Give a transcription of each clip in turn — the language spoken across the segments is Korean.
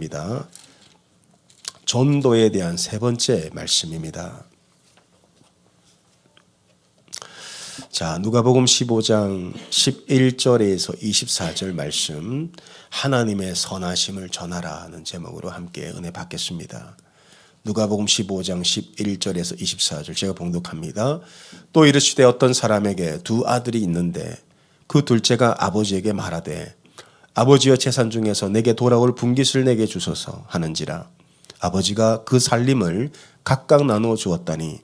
말씀입니다. 전도에 대한 세 번째 말씀입니다. 자, 누가복음 15장 11절에서 24절 말씀, 하나님의 선하심을 전하라는 제목으로 함께 은혜 받겠습니다. 누가복음 15장 11절에서 24절 제가 봉독합니다. 또 이르시되 어떤 사람에게 두 아들이 있는데 그 둘째가 아버지에게 말하되 아버지여 재산 중에서 내게 돌아올 분깃을 내게 주소서 하는지라. 아버지가 그 살림을 각각 나누어 주었다니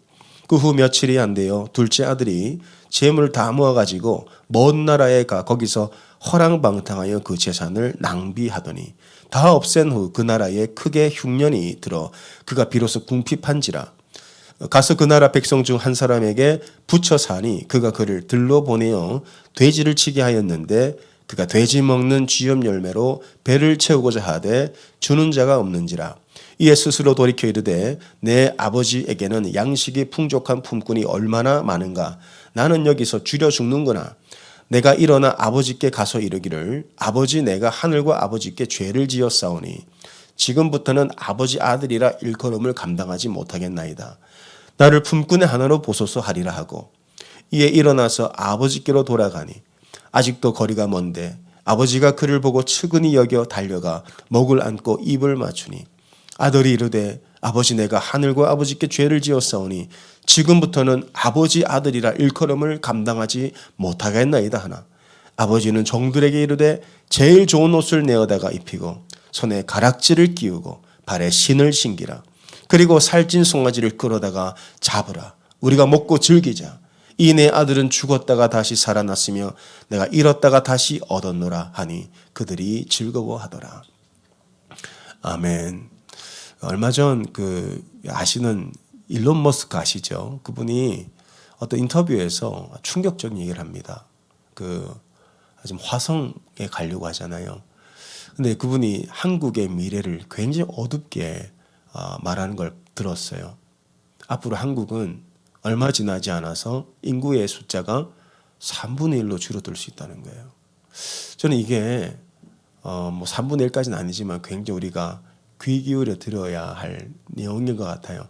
그 후 며칠이 안 되어 둘째 아들이 재물을 다 모아가지고 먼 나라에 가 거기서 허랑방탕하여 그 재산을 낭비하더니 다 없앤 후 그 나라에 크게 흉년이 들어 그가 비로소 궁핍한지라. 가서 그 나라 백성 중 한 사람에게 붙여 사니 그가 그를 들러 보내어 돼지를 치게 하였는데 그가 돼지 먹는 쥐염 열매로 배를 채우고자 하되 주는 자가 없는지라. 이에 스스로 돌이켜 이르되 내 아버지에게는 양식이 풍족한 품꾼이 얼마나 많은가. 나는 여기서 줄여 죽는구나. 내가 일어나 아버지께 가서 이르기를 아버지 내가 하늘과 아버지께 죄를 지었사오니 지금부터는 아버지 아들이라 일컬음을 감당하지 못하겠나이다. 나를 품꾼의 하나로 보소서 하리라 하고 이에 일어나서 아버지께로 돌아가니 아직도 거리가 먼데 아버지가 그를 보고 측은히 여겨 달려가 목을 안고 입을 맞추니 아들이 이르되 아버지 내가 하늘과 아버지께 죄를 지었사오니 지금부터는 아버지 아들이라 일컬음을 감당하지 못하겠나이다 하나 아버지는 종들에게 이르되 제일 좋은 옷을 내어다가 입히고 손에 가락지를 끼우고 발에 신을 신기라. 그리고 살찐 송아지를 끌어다가 잡으라. 우리가 먹고 즐기자. 이 내 아들은 죽었다가 다시 살아났으며 내가 잃었다가 다시 얻었노라 하니 그들이 즐거워하더라. 아멘. 얼마 전 아시는 일론 머스크 아시죠? 그분이 어떤 인터뷰에서 충격적인 얘기를 합니다. 지금 화성에 가려고 하잖아요. 근데 그분이 한국의 미래를 굉장히 어둡게 말하는 걸 들었어요. 앞으로 한국은 얼마 지나지 않아서 인구의 숫자가 3분의 1로 줄어들 수 있다는 거예요. 저는 이게 3분의 1까지는 아니지만 굉장히 우리가 귀 기울여 들어야 할 내용인 것 같아요.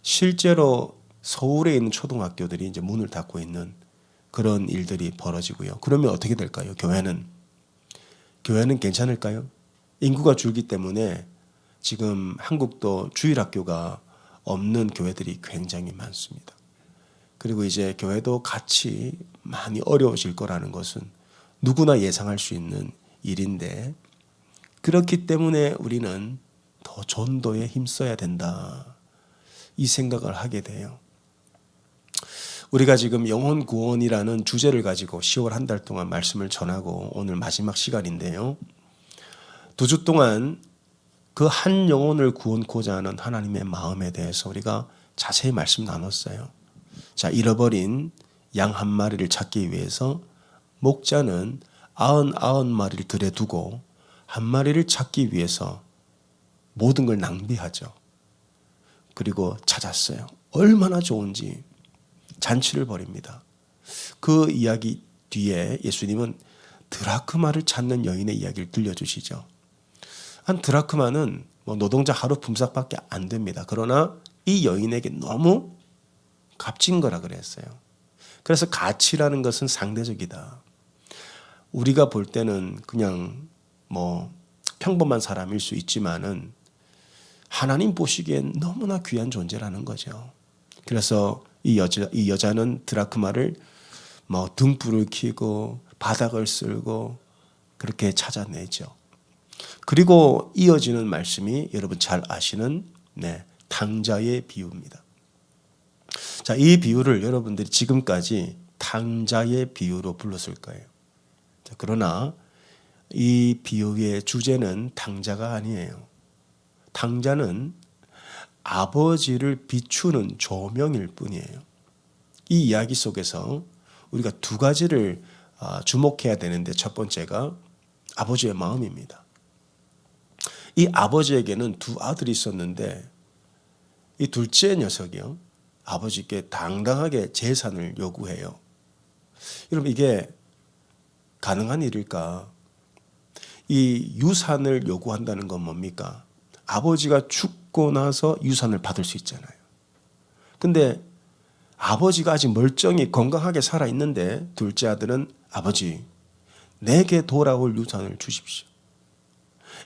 실제로 서울에 있는 초등학교들이 이제 문을 닫고 있는 그런 일들이 벌어지고요. 그러면 어떻게 될까요? 교회는 괜찮을까요? 인구가 줄기 때문에 지금 한국도 주일학교가 없는 교회들이 굉장히 많습니다. 그리고 이제 교회도 같이 많이 어려워질 거라는 것은 누구나 예상할 수 있는 일인데 그렇기 때문에 우리는 더 전도에 힘써야 된다. 이 생각을 하게 돼요. 우리가 지금 영혼 구원이라는 주제를 가지고 10월 한 달 동안 말씀을 전하고 오늘 마지막 시간인데요. 2주 동안 그 한 영혼을 구원코자 하는 하나님의 마음에 대해서 우리가 자세히 말씀 나눴어요. 자, 잃어버린 양 한 마리를 찾기 위해서 목자는 99마리를 들에 두고 한 마리를 찾기 위해서 모든 걸 낭비하죠. 그리고 찾았어요. 얼마나 좋은지 잔치를 벌입니다. 그 이야기 뒤에 예수님은 드라크마를 찾는 여인의 이야기를 들려주시죠. 한 드라크마는 노동자 하루 품삯밖에 안 됩니다. 그러나 이 여인에게 너무 값진 거라 그랬어요. 그래서 가치라는 것은 상대적이다. 우리가 볼 때는 그냥 평범한 사람일 수 있지만은 하나님 보시기엔 너무나 귀한 존재라는 거죠. 그래서 이 여자는 드라크마를 등불을 켜고 바닥을 쓸고 그렇게 찾아내죠. 그리고 이어지는 말씀이 여러분 잘 아시는 탕자의 비유입니다. 자, 이 비유를 여러분들이 지금까지 탕자의 비유로 불렀을 거예요. 자, 그러나 이 비유의 주제는 탕자가 아니에요. 탕자는 아버지를 비추는 조명일 뿐이에요. 이 이야기 속에서 우리가 두 가지를 주목해야 되는데 첫 번째가 아버지의 마음입니다. 이 아버지에게는 두 아들이 있었는데 이 둘째 녀석이요. 아버지께 당당하게 재산을 요구해요. 여러분 이게 가능한 일일까? 이 유산을 요구한다는 건 뭡니까? 아버지가 죽고 나서 유산을 받을 수 있잖아요. 근데 아버지가 아직 멀쩡히 건강하게 살아있는데 둘째 아들은 아버지, 내게 돌아올 유산을 주십시오.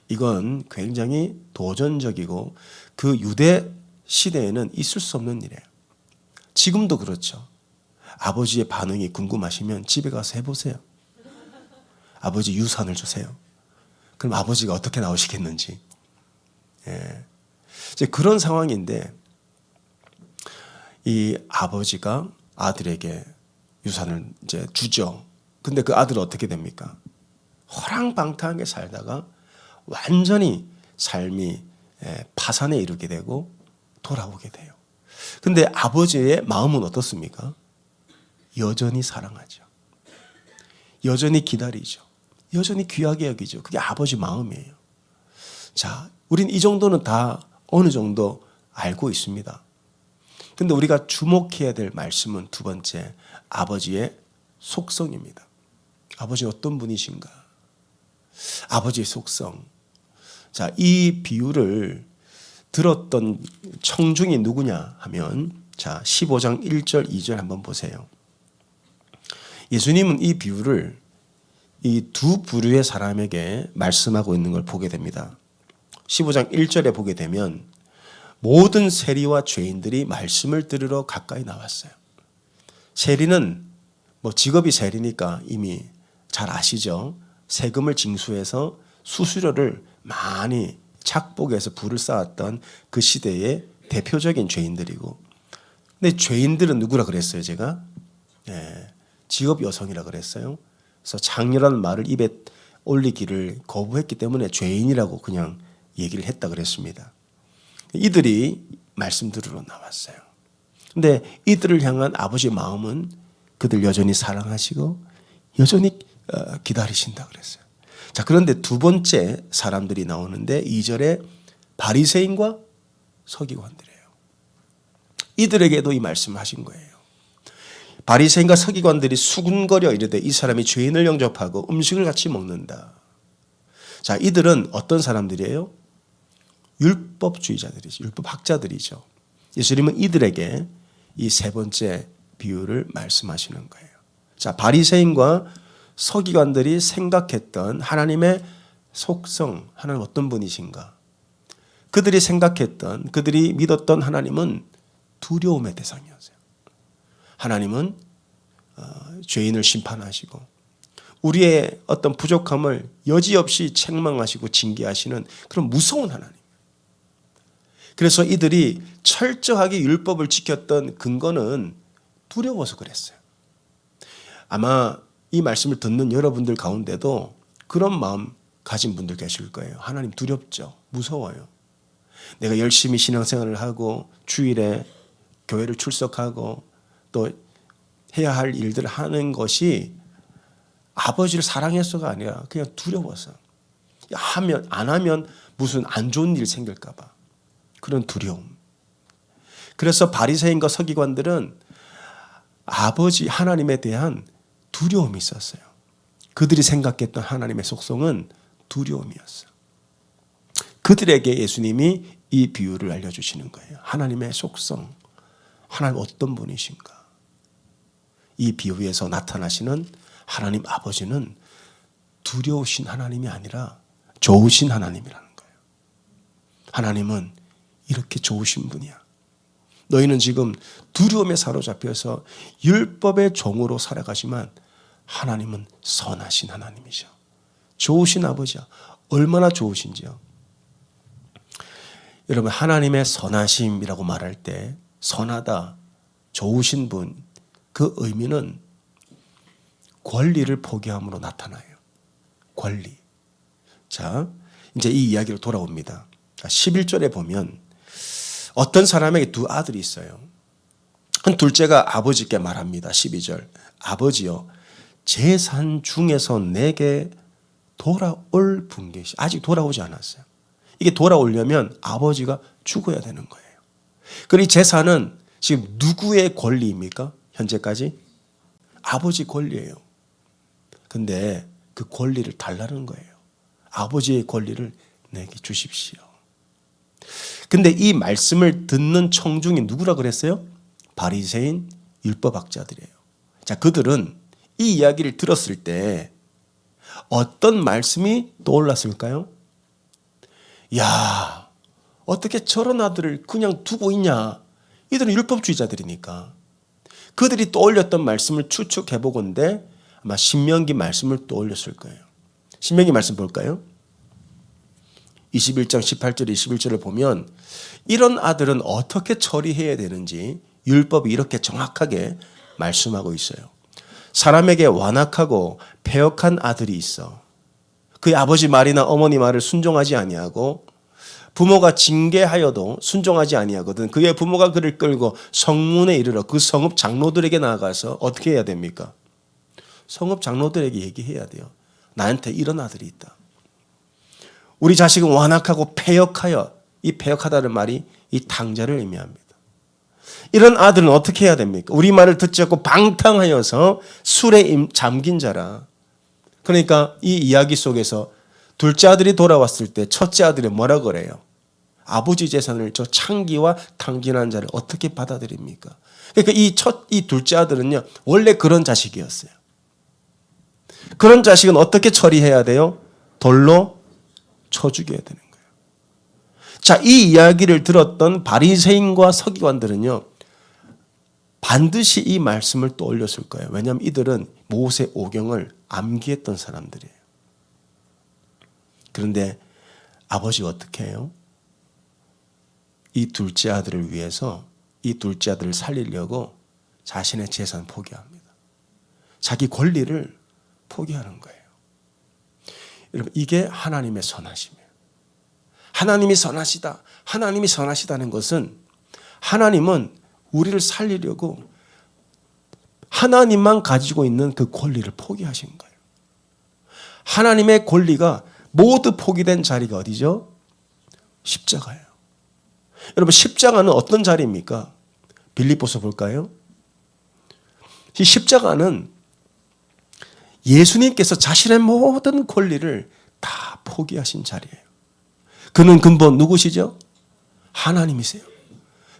이건 굉장히 도전적이고 그 유대 시대에는 있을 수 없는 일이에요. 지금도 그렇죠. 아버지의 반응이 궁금하시면 집에 가서 해보세요. 아버지 유산을 주세요. 그럼 아버지가 어떻게 나오시겠는지. 예. 이제 그런 상황인데 이 아버지가 아들에게 유산을 이제 주죠. 근데 그 아들은 어떻게 됩니까? 호랑방탕하게 살다가 완전히 삶이 파산에 이르게 되고 돌아오게 돼요. 근데 아버지의 마음은 어떻습니까? 여전히 사랑하죠. 여전히 기다리죠. 여전히 귀하게 여기죠. 그게 아버지 마음이에요. 자, 우린 이 정도는 다 어느 정도 알고 있습니다. 근데 우리가 주목해야 될 말씀은 두 번째, 아버지의 속성입니다. 아버지 어떤 분이신가? 아버지의 속성. 자, 이 비유를 들었던 청중이 누구냐 하면, 자, 15장 1절, 2절 한번 보세요. 예수님은 이 비유를 이 두 부류의 사람에게 말씀하고 있는 걸 보게 됩니다. 15장 1절에 보게 되면 모든 세리와 죄인들이 말씀을 들으러 가까이 나왔어요. 세리는 뭐 직업이 세리니까 이미 잘 아시죠? 세금을 징수해서 수수료를 많이 착복해서 부를 쌓았던 그 시대의 대표적인 죄인들이고, 근데 죄인들은 누구라 그랬어요? 제가 직업 여성이라 그랬어요. 그래서 장녀라는 말을 입에 올리기를 거부했기 때문에 죄인이라고 그냥 얘기를 했다 그랬습니다. 이들이 말씀 들으러 나왔어요. 근데 이들을 향한 아버지의 마음은 그들 여전히 사랑하시고 여전히 기다리신다 그랬어요. 자, 그런데 두 번째 사람들이 나오는데 2절에 바리새인과 서기관들이에요. 이들에게도 이 말씀을 하신 거예요. 바리새인과 서기관들이 수군거려 이르되 이 사람이 죄인을 영접하고 음식을 같이 먹는다. 자, 이들은 어떤 사람들이에요? 율법주의자들이죠. 율법학자들이죠. 예수님은 이들에게 이 세 번째 비유를 말씀하시는 거예요. 자, 바리새인과 서기관들이 생각했던 하나님의 속성, 하나님 어떤 분이신가? 그들이 생각했던, 그들이 믿었던 하나님은 두려움의 대상이었어요. 하나님은 죄인을 심판하시고 우리의 어떤 부족함을 여지없이 책망하시고 징계하시는 그런 무서운 하나님. 그래서 이들이 철저하게 율법을 지켰던 근거는 두려워서 그랬어요. 아마 이 말씀을 듣는 여러분들 가운데도 그런 마음 가진 분들 계실 거예요. 하나님 두렵죠. 무서워요. 내가 열심히 신앙생활을 하고 주일에 교회를 출석하고 또 해야 할 일들을 하는 것이 아버지를 사랑해서가 아니라 그냥 두려워서, 하면 안 하면 무슨 안 좋은 일 생길까 봐 그런 두려움. 그래서 바리새인과 서기관들은 아버지 하나님에 대한 두려움이 있었어요. 그들이 생각했던 하나님의 속성은 두려움이었어요. 그들에게 예수님이 이 비유를 알려주시는 거예요. 하나님의 속성, 하나님 어떤 분이신가? 이 비유에서 나타나시는 하나님 아버지는 두려우신 하나님이 아니라 좋으신 하나님이라는 거예요. 하나님은 이렇게 좋으신 분이야. 너희는 지금 두려움에 사로잡혀서 율법의 종으로 살아가지만 하나님은 선하신 하나님이죠. 좋으신 아버지야. 얼마나 좋으신지요. 여러분, 하나님의 선하심이라고 말할 때 선하다, 좋으신 분, 그 의미는 권리를 포기함으로 나타나요. 권리. 자, 이제 이 이야기로 돌아옵니다. 11절에 보면 어떤 사람에게 두 아들이 있어요. 한 둘째가 아버지께 말합니다. 12절. 아버지요, 재산 중에서 내게 돌아올 분 계시. 아직 돌아오지 않았어요. 이게 돌아오려면 아버지가 죽어야 되는 거예요. 그리고 이 재산은 지금 누구의 권리입니까? 현재까지? 아버지 권리예요. 근데 그 권리를 달라는 거예요. 아버지의 권리를 내게 주십시오. 근데 이 말씀을 듣는 청중이 누구라 그랬어요? 바리새인 율법학자들이에요. 자, 그들은 이 이야기를 들었을 때 어떤 말씀이 떠올랐을까요? 야, 어떻게 저런 아들을 그냥 두고 있냐? 이들은 율법주의자들이니까. 그들이 떠올렸던 말씀을 추측해 보건대 아마 신명기 말씀을 떠올렸을 거예요. 신명기 말씀 볼까요? 21장 18절 21절을 보면 이런 아들은 어떻게 처리해야 되는지 율법이 이렇게 정확하게 말씀하고 있어요. 사람에게 완악하고 패역한 아들이 있어. 그의 아버지 말이나 어머니 말을 순종하지 아니하고 부모가 징계하여도 순종하지 아니하거든. 그의 부모가 그를 끌고 성문에 이르러 그 성읍 장로들에게 나아가서 어떻게 해야 됩니까? 성읍 장로들에게 얘기해야 돼요. 나한테 이런 아들이 있다. 우리 자식은 완악하고 패역하여, 이 패역하다는 말이 이 탕자를 의미합니다. 이런 아들은 어떻게 해야 됩니까? 우리 말을 듣지 않고 방탕하여서 술에 잠긴 자라. 그러니까 이 이야기 속에서 둘째 아들이 돌아왔을 때 첫째 아들이 뭐라 그래요? 아버지 재산을 저 창기와 탕진한 자를 어떻게 받아들입니까? 그러니까 이 둘째 아들은요, 원래 그런 자식이었어요. 그런 자식은 어떻게 처리해야 돼요? 돌로 쳐 죽여야 되는 거예요. 자, 이 이야기를 들었던 바리새인과 서기관들은요, 반드시 이 말씀을 떠올렸을 거예요. 왜냐하면 이들은 모세 오경을 암기했던 사람들이에요. 그런데 아버지가 어떻게 해요? 이 둘째 아들을 위해서 이 둘째 아들을 살리려고 자신의 재산 포기합니다. 자기 권리를 포기하는 거예요. 여러분, 이게 하나님의 선하심이에요. 하나님이 선하시다. 하나님이 선하시다는 것은 하나님은 우리를 살리려고 하나님만 가지고 있는 그 권리를 포기하신 거예요. 하나님의 권리가 모두 포기된 자리가 어디죠? 십자가예요. 여러분, 십자가는 어떤 자리입니까? 빌립보서 볼까요? 이 십자가는 예수님께서 자신의 모든 권리를 다 포기하신 자리예요. 그는 근본 누구시죠? 하나님이세요.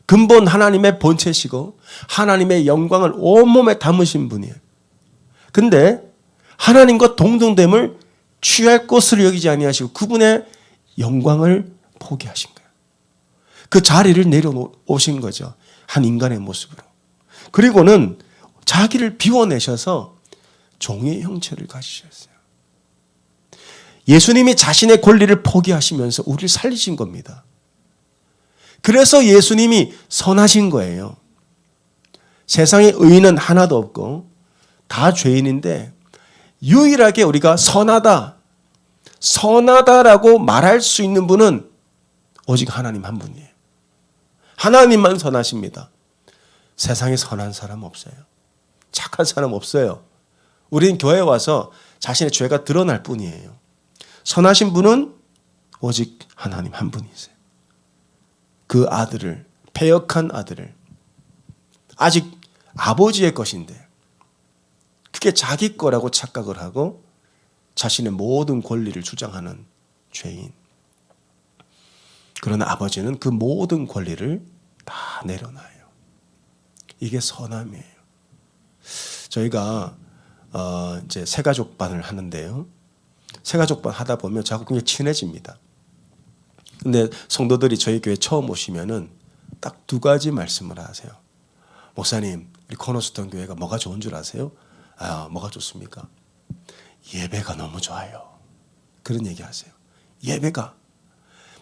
근본 하나님의 본체시고 하나님의 영광을 온몸에 담으신 분이에요. 근데 하나님과 동등됨을 취할 것으로 여기지 아니하시고 그분의 영광을 포기하신 거예요. 그 자리를 내려오신 거죠. 한 인간의 모습으로. 그리고는 자기를 비워내셔서 종의 형체를 가지셨어요. 예수님이 자신의 권리를 포기하시면서 우리를 살리신 겁니다. 그래서 예수님이 선하신 거예요. 세상에 의인은 하나도 없고 다 죄인인데 유일하게 우리가 선하다라고 말할 수 있는 분은 오직 하나님 한 분이에요. 하나님만 선하십니다. 세상에 선한 사람 없어요. 착한 사람 없어요. 우리는 교회에 와서 자신의 죄가 드러날 뿐이에요. 선하신 분은 오직 하나님 한 분이세요. 그 아들을, 패역한 아들을, 아직 아버지의 것인데 그게 자기 거라고 착각을 하고 자신의 모든 권리를 주장하는 죄인. 그러나 아버지는 그 모든 권리를 다 내려놔요. 이게 선함이에요. 저희가 이제 새가족반을 하는데요. 새가족반 하다 보면 자꾸 굉장히 친해집니다. 근데 성도들이 저희 교회 처음 오시면은 딱 두 가지 말씀을 하세요. 목사님, 우리 코너스턴 교회가 뭐가 좋은 줄 아세요? 아, 뭐가 좋습니까? 예배가 너무 좋아요. 그런 얘기 하세요. 예배가.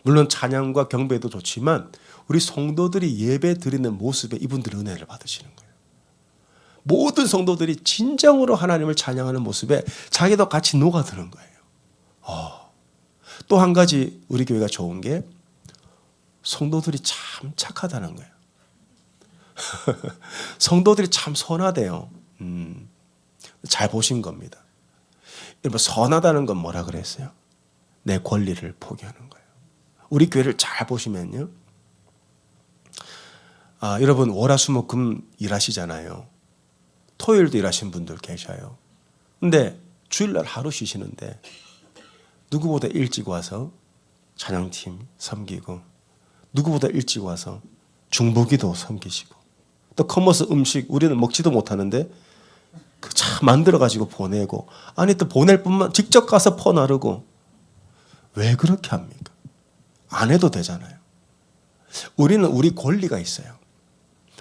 물론 찬양과 경배도 좋지만 우리 성도들이 예배 드리는 모습에 이분들 은혜를 받으시는 거예요. 모든 성도들이 진정으로 하나님을 찬양하는 모습에 자기도 같이 녹아드는 거예요. 또 한 가지 우리 교회가 좋은 게 성도들이 참 착하다는 거예요. 성도들이 참 선하대요. 잘 보신 겁니다. 여러분, 선하다는 건 뭐라 그랬어요? 내 권리를 포기하는 거예요. 우리 교회를 잘 보시면요. 여러분 월화수목금 일하시잖아요. 토요일도 일하시는 분들 계셔요. 근데 주일날 하루 쉬시는데 누구보다 일찍 와서 찬양팀 섬기고 누구보다 일찍 와서 중보기도 섬기시고 또 커머스 음식 우리는 먹지도 못하는데 그 차 만들어 가지고 보내고 아니 또 보낼 뿐만 직접 가서 퍼나르고 왜 그렇게 합니까? 안 해도 되잖아요. 우리는 우리 권리가 있어요.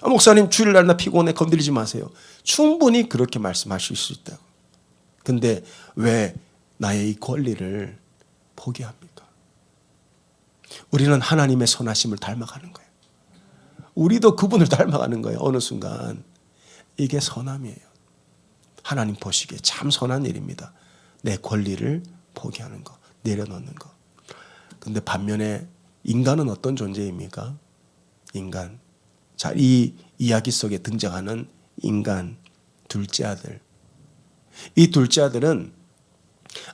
목사님 주일날 나 피곤해 건드리지 마세요. 충분히 그렇게 말씀하실 수 있다고. 근데 왜 나의 이 권리를 포기합니까? 우리는 하나님의 선하심을 닮아가는 거예요. 우리도 그분을 닮아가는 거예요. 어느 순간. 이게 선함이에요. 하나님 보시기에 참 선한 일입니다. 내 권리를 포기하는 거, 내려놓는 거. 근데 반면에 인간은 어떤 존재입니까? 인간. 자, 이 이야기 속에 등장하는 인간, 둘째 아들. 이 둘째 아들은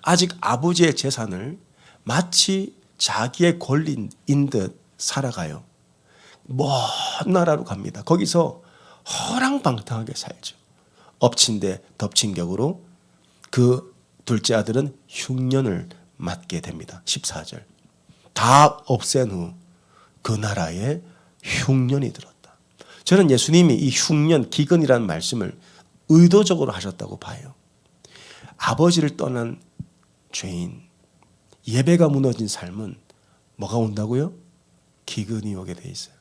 아직 아버지의 재산을 마치 자기의 권리인 듯 살아가요. 먼 나라로 갑니다. 거기서 허랑방탕하게 살죠. 엎친 데 덮친 격으로 그 둘째 아들은 흉년을 맞게 됩니다. 14절. 다 없앤 후 그 나라에 흉년이 들었다. 저는 예수님이 이 흉년, 기근이라는 말씀을 의도적으로 하셨다고 봐요. 아버지를 떠난 죄인, 예배가 무너진 삶은 뭐가 온다고요? 기근이 오게 돼 있어요.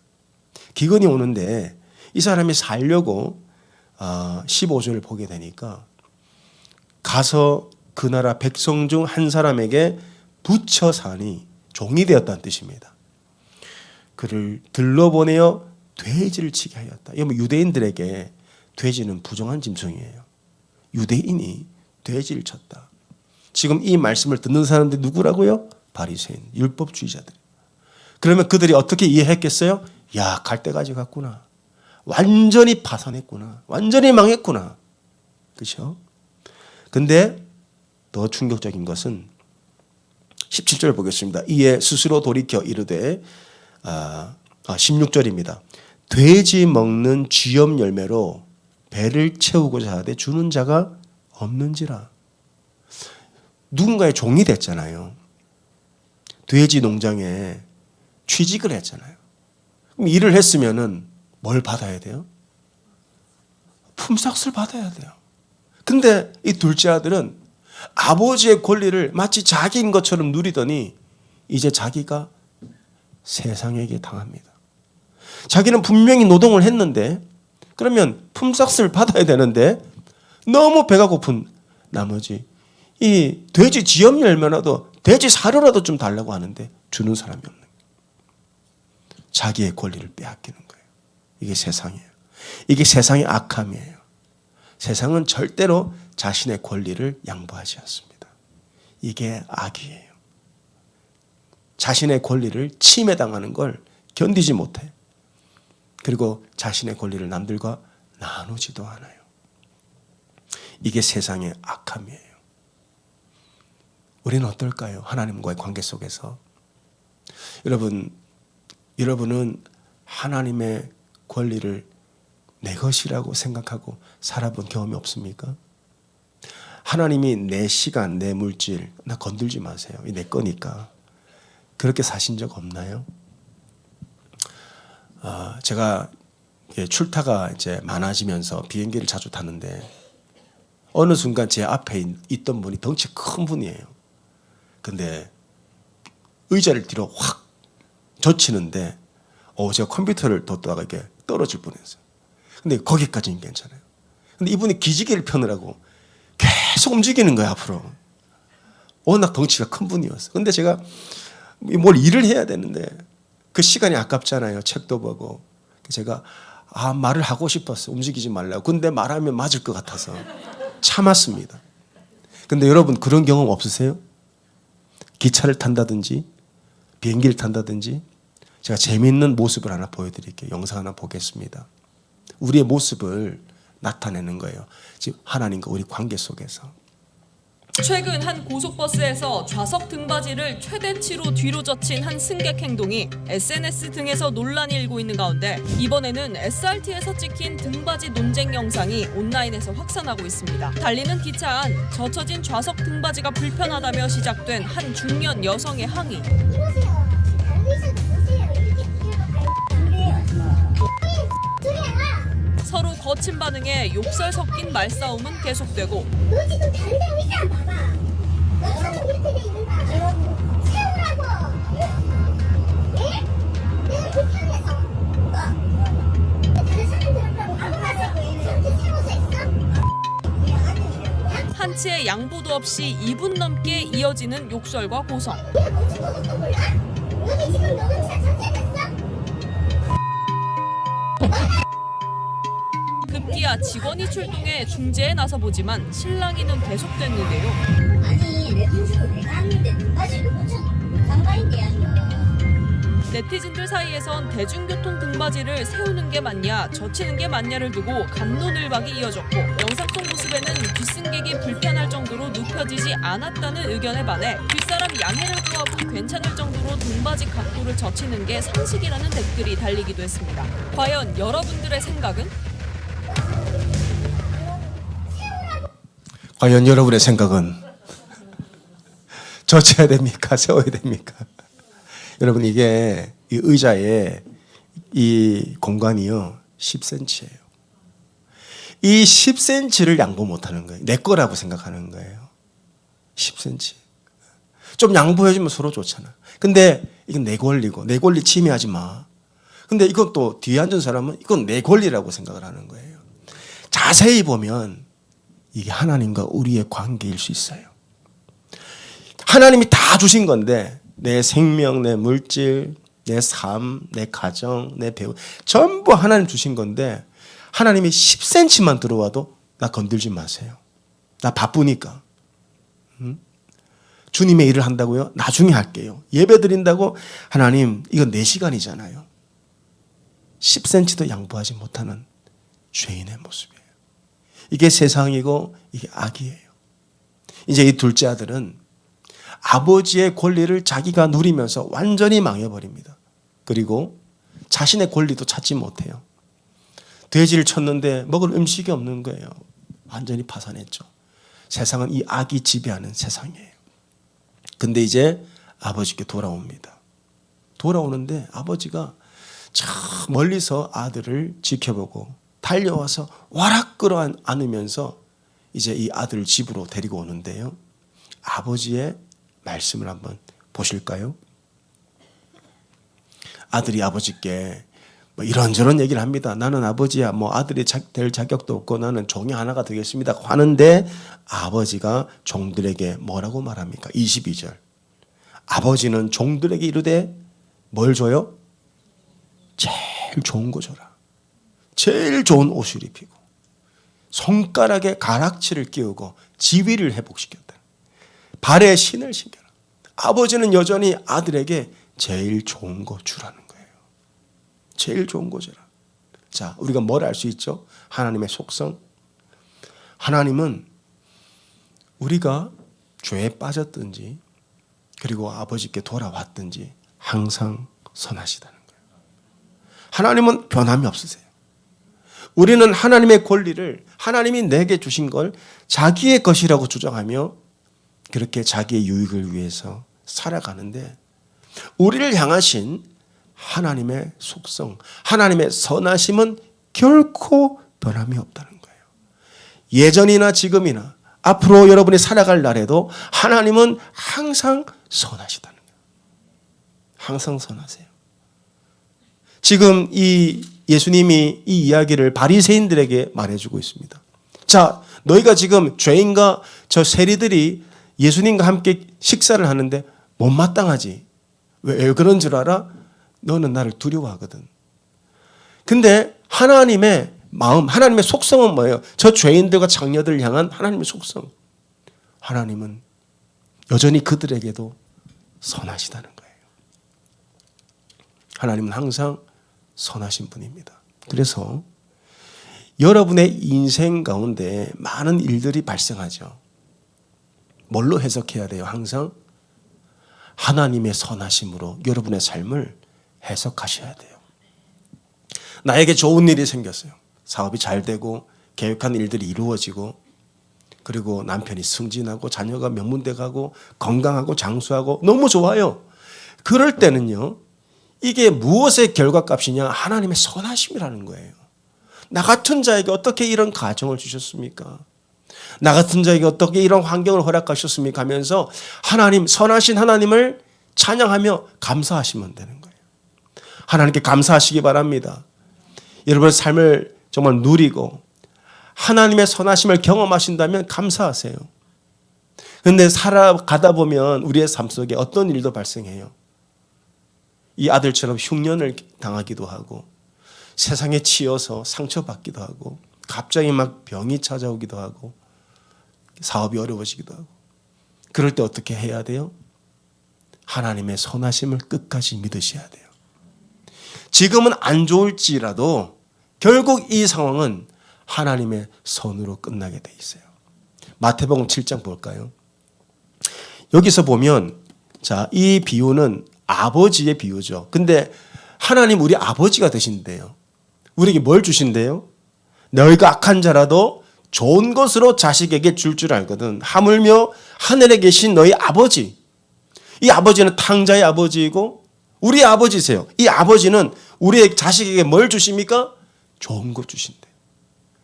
기근이 오는데 이 사람이 살려고 15절을 보게 되니까 가서 그 나라 백성 중 한 사람에게 붙여 사니 종이 되었다는 뜻입니다. 그를 들러보내어 돼지를 치게 하였다. 이거 유대인들에게 돼지는 부정한 짐승이에요. 유대인이 돼지를 쳤다. 지금 이 말씀을 듣는 사람들이 누구라고요? 바리새인, 율법주의자들. 그러면 그들이 어떻게 이해했겠어요? 야, 갈대가지 같구나. 완전히 파산했구나. 완전히 망했구나. 그렇죠? 근데 더 충격적인 것은 17절 보겠습니다. 이에 스스로 돌이켜 이르되 16절입니다. 돼지 먹는 쥐염 열매로 배를 채우고자 하되 주는 자가 없는지라. 누군가의 종이 됐잖아요. 돼지 농장에 취직을 했잖아요. 그럼 일을 했으면은 뭘 받아야 돼요? 품삯을 받아야 돼요. 근데 이 둘째 아들은 아버지의 권리를 마치 자기인 것처럼 누리더니 이제 자기가 세상에게 당합니다. 자기는 분명히 노동을 했는데 그러면 품삯을 받아야 되는데 너무 배가 고픈 나머지 이 돼지 지염 열매라도 돼지 사료라도 좀 달라고 하는데 주는 사람이 없는 거예요. 자기의 권리를 빼앗기는 거예요. 이게 세상이에요. 이게 세상의 악함이에요. 세상은 절대로 자신의 권리를 양보하지 않습니다. 이게 악이에요. 자신의 권리를 침해당하는 걸 견디지 못해. 그리고 자신의 권리를 남들과 나누지도 않아요. 이게 세상의 악함이에요. 우리는 어떨까요? 하나님과의 관계 속에서. 여러분은 하나님의 권리를 내 것이라고 생각하고 살아본 경험이 없습니까? 하나님이 내 시간, 내 물질, 나 건들지 마세요. 내 거니까. 그렇게 사신 적 없나요? 제가 출타가 이제 많아지면서 비행기를 자주 타는데 어느 순간 제 앞에 있던 분이 덩치 큰 분이에요. 근데 의자를 뒤로 확 젖히는데 제가 컴퓨터를 뒀다가 이렇게 떨어질 뻔했어요. 근데 거기까지는 괜찮아요. 근데 이분이 기지개를 펴느라고 계속 움직이는 거예요, 앞으로. 워낙 덩치가 큰 분이었어요. 근데 제가 뭘 일을 해야 되는데 그 시간이 아깝잖아요. 책도 보고. 제가 말을 하고 싶었어요. 움직이지 말라고. 근데 말하면 맞을 것 같아서 참았습니다. 근데 여러분 그런 경험 없으세요? 기차를 탄다든지 비행기를 탄다든지. 제가 재미있는 모습을 하나 보여드릴게요. 영상 하나 보겠습니다. 우리의 모습을 나타내는 거예요. 지금 하나님과 우리 관계 속에서. 최근 한 고속버스에서 좌석 등받이를 최대치로 뒤로 젖힌 한 승객 행동이 SNS 등에서 논란이 일고 있는 가운데 이번에는 SRT에서 찍힌 등받이 논쟁 영상이 온라인에서 확산하고 있습니다. 달리는 기차 안 젖혀진 좌석 등받이가 불편하다며 시작된 한 중년 여성의 항의. 거친 반응에 욕설 섞인 말싸움은 계속되고 너 지금 다른 데 의사 안 봐봐. 너 처럼 이렇게 돼 있는 거 알아? 세우라고. 예? 내가 불편해서. 다른 사람들하고 안 봐서 저렇게 세워서 있어? 한치의 양보도 없이 2분 넘게 이어지는 욕설과 고성. 내가 멈춘 것도 몰라? 여기 지금 녹음차 전체됐어? 급기야 직원이 출동해 중재에 나서보지만 실랑이는 계속됐는데요. 아니 내 돈 주고 내가 왔는데 등받이 누구 좀 상관인데야 이거. 네티즌들 사이에선 대중교통 등받이를 세우는 게 맞냐 젖히는 게 맞냐를 두고 갑론을박이 이어졌고 영상 속 모습에는 뒷승객이 불편할 정도로 눕혀지지 않았다는 의견에 반해 뒷사람 양해를 구하고 괜찮을 정도로 등받이 각도를 젖히는 게 상식이라는 댓글이 달리기도 했습니다. 과연 여러분들의 생각은? 과연 여러분의 생각은 젖혀야 됩니까? 세워야 됩니까? 여러분 이게 이 의자에 이 공간이요 10cm예요. 이 10cm를 양보 못하는 거예요. 내 거라고 생각하는 거예요. 10cm. 좀 양보해주면 서로 좋잖아. 근데 이건 내 권리고 내 권리 침해하지 마. 근데 이건 또 뒤에 앉은 사람은 이건 내 권리라고 생각을 하는 거예요. 자세히 보면 이게 하나님과 우리의 관계일 수 있어요. 하나님이 다 주신 건데 내 생명, 내 물질, 내 삶, 내 가정, 내 배우 전부 하나님 주신 건데 하나님이 10cm만 들어와도 나 건들지 마세요. 나 바쁘니까. 주님의 일을 한다고요? 나중에 할게요. 예배 드린다고? 하나님 이건 내 시간이잖아요. 10cm도 양보하지 못하는 죄인의 모습이에요. 이게 세상이고 이게 악이에요. 이제 이 둘째 아들은 아버지의 권리를 자기가 누리면서 완전히 망해버립니다. 그리고 자신의 권리도 찾지 못해요. 돼지를 쳤는데 먹을 음식이 없는 거예요. 완전히 파산했죠. 세상은 이 악이 지배하는 세상이에요. 근데 이제 아버지께 돌아옵니다. 돌아오는데 아버지가 저 멀리서 아들을 지켜보고 달려와서 와락 끌어안으면서 이제 이 아들을 집으로 데리고 오는데요. 아버지의 말씀을 한번 보실까요? 아들이 아버지께 뭐 이런저런 얘기를 합니다. 나는 아버지야 뭐 아들이 될 자격도 없고 나는 종이 하나가 되겠습니다 하는데 아버지가 종들에게 뭐라고 말합니까? 22절. 아버지는 종들에게 이르되 뭘 줘요? 제일 좋은 거 줘라. 제일 좋은 옷을 입히고 손가락에 가락지를 끼우고 지위를 회복시켰다. 발에 신을 신겨라. 아버지는 여전히 아들에게 제일 좋은 거 주라는 거예요. 제일 좋은 거 주라. 자, 우리가 뭘 알 수 있죠? 하나님의 속성. 하나님은 우리가 죄에 빠졌든지 그리고 아버지께 돌아왔든지 항상 선하시다는 거예요. 하나님은 변함이 없으세요. 우리는 하나님의 권리를 하나님이 내게 주신 걸 자기의 것이라고 주장하며 그렇게 자기의 유익을 위해서 살아가는데 우리를 향하신 하나님의 속성, 하나님의 선하심은 결코 변함이 없다는 거예요. 예전이나 지금이나 앞으로 여러분이 살아갈 날에도 하나님은 항상 선하시다는 거예요. 항상 선하세요. 지금 이 예수님이 이 이야기를 바리새인들에게 말해주고 있습니다. 자, 너희가 지금 죄인과 저 세리들이 예수님과 함께 식사를 하는데 못마땅하지. 왜 그런 줄 알아? 너는 나를 두려워하거든. 근데 하나님의 마음, 하나님의 속성은 뭐예요? 저 죄인들과 장녀들을 향한 하나님의 속성. 하나님은 여전히 그들에게도 선하시다는 거예요. 하나님은 항상 선하신 분입니다. 그래서 여러분의 인생 가운데 많은 일들이 발생하죠. 뭘로 해석해야 돼요? 항상 하나님의 선하심으로 여러분의 삶을 해석하셔야 돼요. 나에게 좋은 일이 생겼어요. 사업이 잘 되고 계획한 일들이 이루어지고 그리고 남편이 승진하고 자녀가 명문대 가고 건강하고 장수하고 너무 좋아요. 그럴 때는요. 이게 무엇의 결과값이냐? 하나님의 선하심이라는 거예요. 나 같은 자에게 어떻게 이런 가정을 주셨습니까? 나 같은 자에게 어떻게 이런 환경을 허락하셨습니까? 하면서 하나님, 선하신 하나님을 찬양하며 감사하시면 되는 거예요. 하나님께 감사하시기 바랍니다. 여러분의 삶을 정말 누리고 하나님의 선하심을 경험하신다면 감사하세요. 그런데 살아가다 보면 우리의 삶 속에 어떤 일도 발생해요. 이 아들처럼 흉년을 당하기도 하고 세상에 치여서 상처받기도 하고 갑자기 막 병이 찾아오기도 하고 사업이 어려워지기도 하고 그럴 때 어떻게 해야 돼요? 하나님의 선하심을 끝까지 믿으셔야 돼요. 지금은 안 좋을지라도 결국 이 상황은 하나님의 선으로 끝나게 돼 있어요. 마태복음 7장 볼까요? 여기서 보면 자, 이 비유는 아버지의 비유죠. 근데 하나님 우리 아버지가 되신대요. 우리에게 뭘 주신대요? 너희가 악한 자라도 좋은 것으로 자식에게 줄 알거든. 하물며 하늘에 계신 너희 아버지. 이 아버지는 탕자의 아버지이고 우리 아버지세요. 이 아버지는 우리의 자식에게 뭘 주십니까? 좋은 것 주신대요.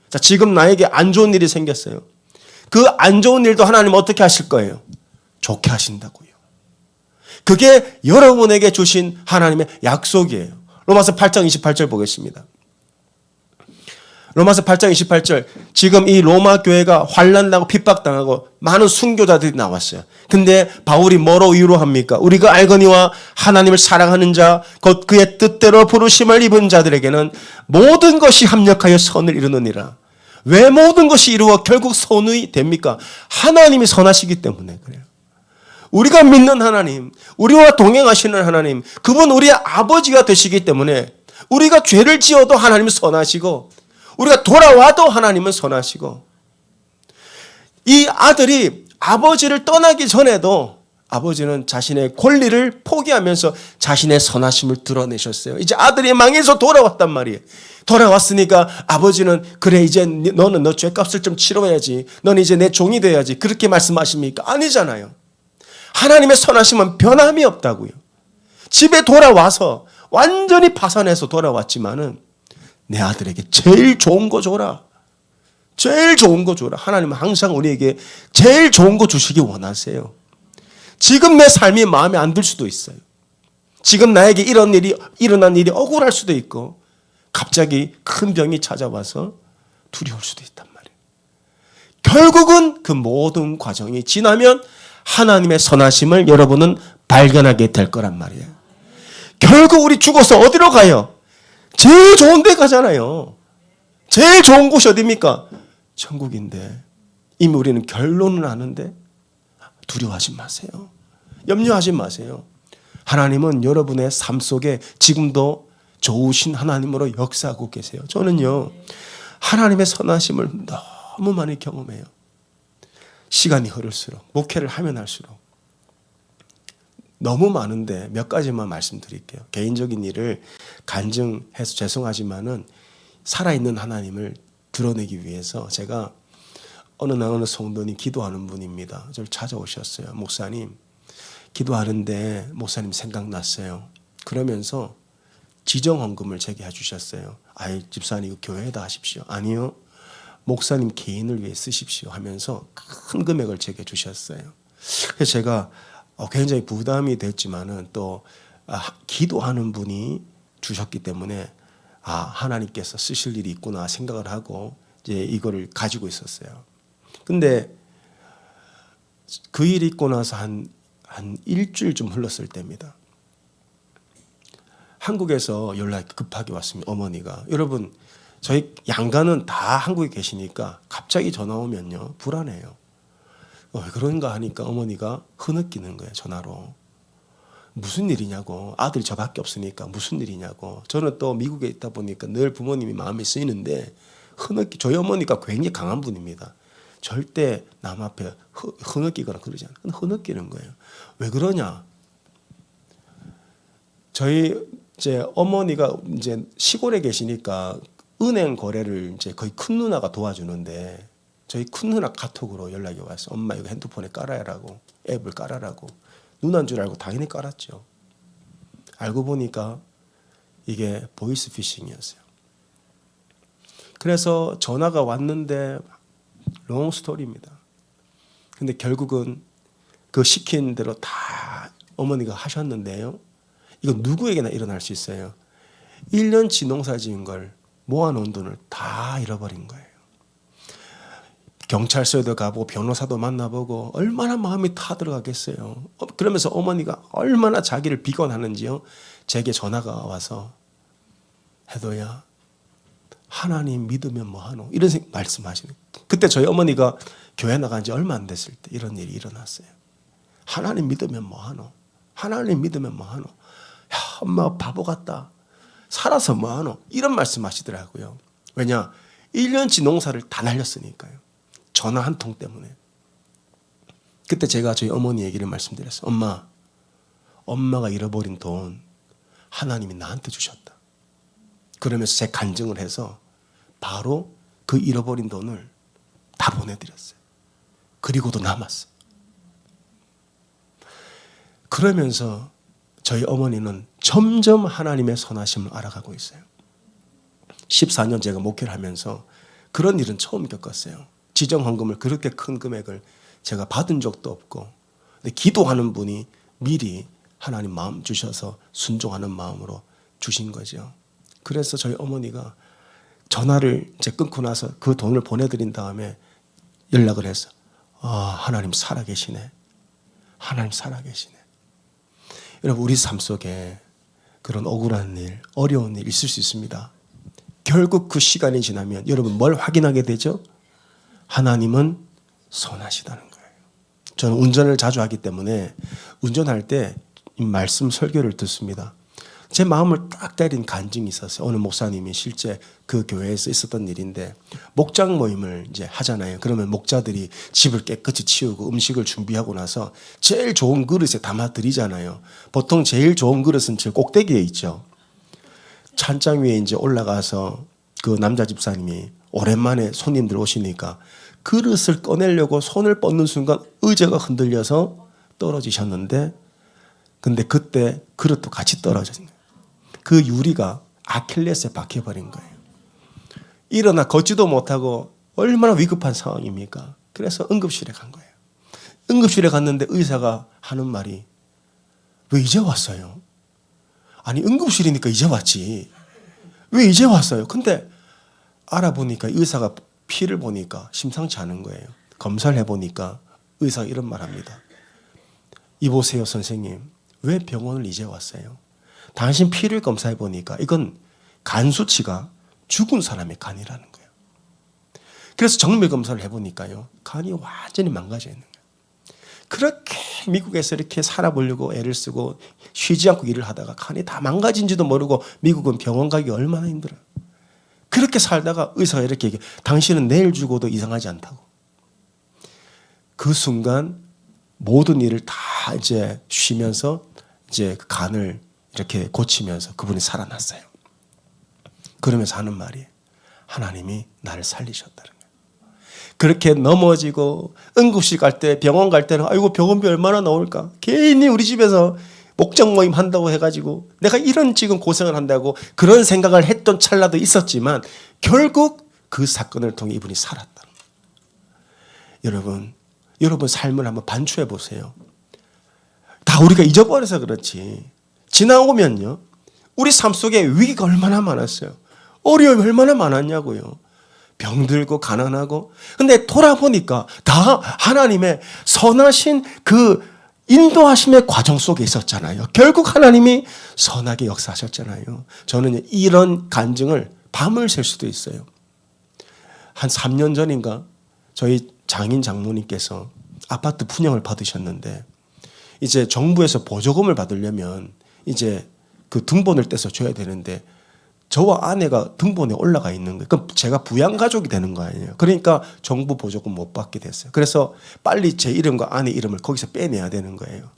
자, 지금 나에게 안 좋은 일이 생겼어요. 그 안 좋은 일도 하나님 어떻게 하실 거예요? 좋게 하신다고요. 그게 여러분에게 주신 하나님의 약속이에요. 로마서 8장 28절 보겠습니다. 로마서 8장 28절. 지금 이 로마 교회가 환난당하고 핍박당하고 많은 순교자들이 나왔어요. 근데 바울이 뭐로 위로합니까? 우리가 알거니와 하나님을 사랑하는 자, 곧 그의 뜻대로 부르심을 입은 자들에게는 모든 것이 합력하여 선을 이루느니라. 왜 모든 것이 이루어 결국 선이 됩니까? 하나님이 선하시기 때문에 그래요. 우리가 믿는 하나님, 우리와 동행하시는 하나님, 그분 우리의 아버지가 되시기 때문에 우리가 죄를 지어도 하나님은 선하시고 우리가 돌아와도 하나님은 선하시고 이 아들이 아버지를 떠나기 전에도 아버지는 자신의 권리를 포기하면서 자신의 선하심을 드러내셨어요. 이제 아들이 망해서 돌아왔단 말이에요. 돌아왔으니까 아버지는 그래 이제 너는 너 죄값을 좀 치러야지. 너는 이제 내 종이 돼야지. 그렇게 말씀하십니까? 아니잖아요. 하나님의 선하심은 변함이 없다고요. 집에 돌아와서 완전히 파산해서 돌아왔지만은 내 아들에게 제일 좋은 거 줘라. 제일 좋은 거 줘라. 하나님은 항상 우리에게 제일 좋은 거 주시기 원하세요. 지금 내 삶이 마음에 안 들 수도 있어요. 지금 나에게 일어난 일이 억울할 수도 있고 갑자기 큰 병이 찾아와서 두려울 수도 있단 말이에요. 결국은 그 모든 과정이 지나면 하나님의 선하심을 여러분은 발견하게 될 거란 말이에요. 결국 우리 죽어서 어디로 가요? 제일 좋은 데 가잖아요. 제일 좋은 곳이 어디입니까? 천국인데 이미 우리는 결론은 아는데 두려워하지 마세요. 염려하지 마세요. 하나님은 여러분의 삶 속에 지금도 좋으신 하나님으로 역사하고 계세요. 저는요, 하나님의 선하심을 너무 많이 경험해요. 시간이 흐를수록, 목회를 하면 할수록. 너무 많은데 몇 가지만 말씀드릴게요. 개인적인 일을 간증해서 죄송하지만은 살아있는 하나님을 드러내기 위해서 제가 어느 성도님 기도하는 분입니다. 저를 찾아오셨어요. 목사님, 기도하는데 목사님 생각났어요. 그러면서 지정헌금을 제게 해주셨어요. 아이, 집사님 이거 교회에다 하십시오. 아니요, 목사님 개인을 위해 쓰십시오 하면서 큰 금액을 제게 주셨어요. 그래서 제가 굉장히 부담이 됐지만은 또 기도하는 분이 주셨기 때문에 하나님께서 쓰실 일이 있구나 생각을 하고 이제 이거를 가지고 있었어요. 근데 그 일이 있고 나서 한 일주일 좀 흘렀을 때입니다. 한국에서 연락이 급하게 왔습니다. 어머니가. 여러분, 저희 양가는 다 한국에 계시니까 갑자기 전화 오면요 불안해요. 왜 그런가 하니까 어머니가 흐느끼는 거예요. 전화로. 무슨 일이냐고. 아들이 저밖에 없으니까 무슨 일이냐고. 저는 또 미국에 있다 보니까 늘 부모님이 마음이 쓰이는데 저희 어머니가 굉장히 강한 분입니다. 절대 남 앞에 흐느끼거나 그러지 않아요. 흐느끼는 거예요. 왜 그러냐? 저희 이제 어머니가 이제 시골에 계시니까 은행 거래를 이제 거의 큰 누나가 도와주는데 저희 큰 누나 카톡으로 연락이 왔어요. 엄마 이거 핸드폰에 깔아라고, 앱을 깔아라고. 누나인 줄 알고 당연히 깔았죠. 알고 보니까 이게 보이스 피싱이었어요. 그래서 전화가 왔는데 롱 스토리입니다. 근데 결국은 그 시킨 대로 다 어머니가 하셨는데요. 이건 누구에게나 일어날 수 있어요. 1년치 농사 지은 걸 모아놓은 돈을 다 잃어버린 거예요. 경찰서에도 가보고 변호사도 만나보고 얼마나 마음이 타들어가겠어요. 그러면서 어머니가 얼마나 자기를 비관하는지요. 제게 전화가 와서 해도야 하나님 믿으면 뭐하노 이런 말씀하시는. 그때 저희 어머니가 교회 나간 지 얼마 안 됐을 때 이런 일이 일어났어요. 하나님 믿으면 뭐하노? 하나님 믿으면 뭐하노? 야, 엄마가 바보 같다. 살아서 뭐하노? 이런 말씀하시더라고요. 왜냐? 1년치 농사를 다 날렸으니까요. 전화 한 통 때문에. 그때 제가 저희 어머니 얘기를 말씀드렸어요. 엄마가 잃어버린 돈 하나님이 나한테 주셨다. 그러면서 제 간증을 해서 바로 그 잃어버린 돈을 다 보내드렸어요. 그리고도 남았어요. 그러면서 저희 어머니는 점점 하나님의 선하심을 알아가고 있어요. 14년 제가 목회를 하면서 그런 일은 처음 겪었어요. 지정헌금을 그렇게 큰 금액을 제가 받은 적도 없고, 근데 기도하는 분이 미리 하나님 마음 주셔서 순종하는 마음으로 주신 거죠. 그래서 저희 어머니가 전화를 이제 끊고 나서 그 돈을 보내드린 다음에 연락을 해서 하나님 살아계시네. 하나님 살아계시네. 여러분 우리 삶 속에 그런 억울한 일, 어려운 일 있을 수 있습니다. 결국 그 시간이 지나면 여러분 뭘 확인하게 되죠? 하나님은 선하시다는 거예요. 저는 운전을 자주 하기 때문에 운전할 때 이 말씀 설교를 듣습니다. 제 마음을 딱 때린 간증이 있었어요. 어느 목사님이 실제 그 교회에서 있었던 일인데 목장 모임을 이제 하잖아요. 그러면 목자들이 집을 깨끗이 치우고 음식을 준비하고 나서 제일 좋은 그릇에 담아 드리잖아요. 보통 제일 좋은 그릇은 제 꼭대기에 있죠. 찬장 위에 이제 올라가서 그 남자 집사님이 오랜만에 손님들 오시니까 그릇을 꺼내려고 손을 뻗는 순간 의자가 흔들려서 떨어지셨는데, 근데 그때 그릇도 같이 떨어진 거예요. 그 유리가 아킬레스에 박혀버린 거예요. 일어나 걷지도 못하고 얼마나 위급한 상황입니까? 그래서 응급실에 간 거예요. 응급실에 갔는데 의사가 하는 말이 왜 이제 왔어요? 아니 응급실이니까 이제 왔지. 왜 이제 왔어요? 근데 알아보니까 의사가 피를 보니까 심상치 않은 거예요. 검사를 해보니까 의사가 이런 말 합니다. 이보세요 선생님, 왜 병원을 이제 왔어요? 당신 피를 검사해 보니까 이건 간 수치가 죽은 사람의 간이라는 거예요. 그래서 정밀 검사를 해보니까요, 간이 완전히 망가져 있는 거예요. 그렇게 미국에서 이렇게 살아보려고 애를 쓰고 쉬지 않고 일을 하다가 간이 다 망가진지도 모르고 미국은 병원 가기 얼마나 힘들어요. 그렇게 살다가 의사가 이렇게 얘기해. 당신은 내일 죽어도 이상하지 않다고. 그 순간 모든 일을 다 이제 쉬면서 이제 그 간을 이렇게 고치면서 그분이 살아났어요. 그러면서 하는 말이 하나님이 나를 살리셨다는 거예요. 그렇게 넘어지고 응급실 갈 때, 병원 갈 때는 아이고 병원비 얼마나 나올까? 괜히 우리 집에서 목장 모임 한다고 해가지고 내가 이런 지금 고생을 한다고 그런 생각을 했던 찰나도 있었지만 결국 그 사건을 통해 이분이 살았다. 여러분 삶을 한번 반추해 보세요. 다 우리가 잊어버려서 그렇지. 지나오면요, 우리 삶 속에 위기가 얼마나 많았어요. 어려움이 얼마나 많았냐고요. 병들고 가난하고. 근데 돌아보니까 다 하나님의 선하신 그 인도하심의 과정 속에 있었잖아요. 결국 하나님이 선하게 역사하셨잖아요. 저는 이런 간증을 밤을 샐 수도 있어요. 한 3년 전인가 저희 장인 장모님께서 아파트 분양을 받으셨는데 이제 정부에서 보조금을 받으려면 이제 그 등본을 떼서 줘야 되는데 저와 아내가 등본에 올라가 있는 거예요. 그럼 제가 부양가족이 되는 거 아니에요. 그러니까 정부 보조금 못 받게 됐어요. 그래서 빨리 제 이름과 아내 이름을 거기서 빼내야 되는 거예요.